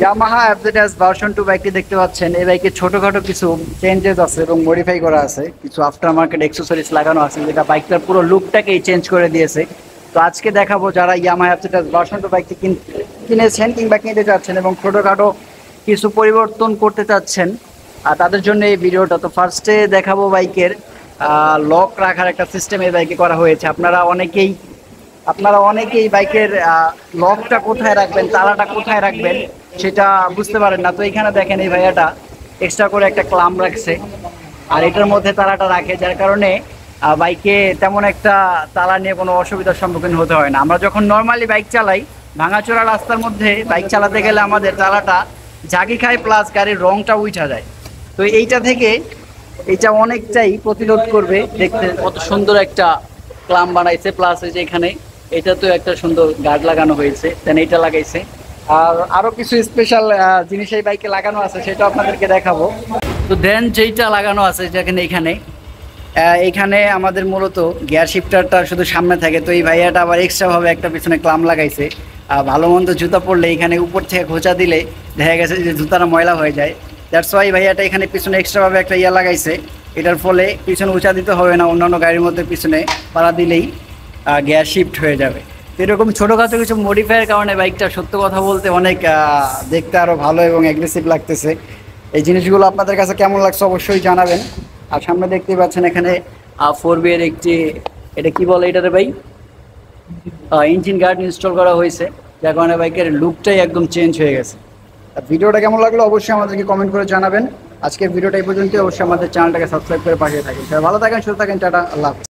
Yamaha FZS version 2 বাইকটি দেখতে পাচ্ছেন। এই বাইকে ছোটখাটো কিছু চেঞ্জেস আছে এবং মডিফাই করা আছে, কিছু আফটার মার্কেট অ্যাক্সেসরিজ লাগানো আছে যেটা বাইকটার পুরো লুকটাকেই চেঞ্জ করে দিয়েছে। তো আজকে দেখাবো যারা ইয়ামাহা এফজেডএস ভার্সন 2 বাইকটি কিনেছেন কিংবা কিনতে চাচ্ছেন এবং ছোটখাটো কিছু পরিবর্তন করতে চাচ্ছেন আর তাদের জন্য এই ভিডিওটা। তো ফার্স্টে দেখাবো বাইকের লক রাখার একটা সিস্টেম এই বাইকে করা হয়েছে। আপনারা অনেকেই বাইকের লকটা কোথায় রাখবেন, তালাটা কোথায় রাখবেন সেটা বুঝতে পারেন না। তো এখানে দেখেন এই ভাইয়াটা এক্সট্রা করে একটা ক্লাম রাখছে আর এটার মধ্যে তালাটা রাখে, যার কারণে বাইকে তেমন একটা তালা নিয়ে কোনো অসুবিধার সম্মুখীন হতে হয় না। আমরা যখন নর্মালি বাইক চালাই ভাঙাচোরা রাস্তার মধ্যে বাইক চালাতে গেলে আমাদের তালাটা জাগি খায়, প্লাস গাড়ির রংটা উঠা যায়। তো এইটা অনেকটাই প্রতিরোধ করবে। দেখতে কত সুন্দর একটা ক্লাম বানাইছে, প্লাস এই যে এখানে এটা তো একটা সুন্দর গার্ড লাগানো হয়েছে, দেন এইটা লাগাইছে আর আরো কিছু স্পেশাল জিনিস এই বাইকে লাগানো আছে সেটা আপনাদেরকে দেখাবো। তো দেন যেইটা লাগানো আছে যেখানে এইখানে আমাদের মূলত গিয়ার শিফটারটা শুধু সামনে থাকে। তো এই ভাইয়াটা আবার এক্সট্রা ভাবে একটা পিছনে ক্লাম লাগাইছে। ভালো মন্দ জুতা পরলে এখানে উপর থেকে খোঁচা দিলে দেখা গেছে যে জুতাটা ময়লা হয়ে যায়। দ্যাটস ওয়াই ভাইয়াটা এখানে পিছনে এক্সট্রা ভাবে একটা ইয়া লাগাইছে। এটার ফলে পিছনে উঁচা দিতে হবে না, অন্যান্য গাড়ির মধ্যে পিছনে পাড়া দিলেই গিয়ার শিফট হয়ে যাবে। তো এরকম ছোটোখাটো কিছু মডিফাইয়ের কারণে বাইকটা সত্য কথা বলতে অনেক দেখতে আরও ভালো এবং অ্যাগ্রেসিভ লাগতেছে। এই জিনিসগুলো আপনাদের কাছে কেমন লাগছে অবশ্যই জানাবেন। আর সামনে দেখতেই পাচ্ছেন এখানে 4B এর একটি, এটা কি বলে এটাতে ভাই, ইঞ্জিন গার্ড ইনস্টল করা হয়েছে, যার কারণে বাইকের লুকটাই একদম চেঞ্জ হয়ে গেছে। ভিডিওটা কেমন লাগলো অবশ্যই আমাদেরকে কমেন্ট করে জানাবেন। আজকের ভিডিওটা এই পর্যন্ত। অবশ্যই আমাদের চ্যানেলটাকে সাবস্ক্রাইব করে পাঠিয়ে থাকেন। ভালো থাকেন, সুস্থ থাকেন, টাটা, আল্লাহ হাফেজ।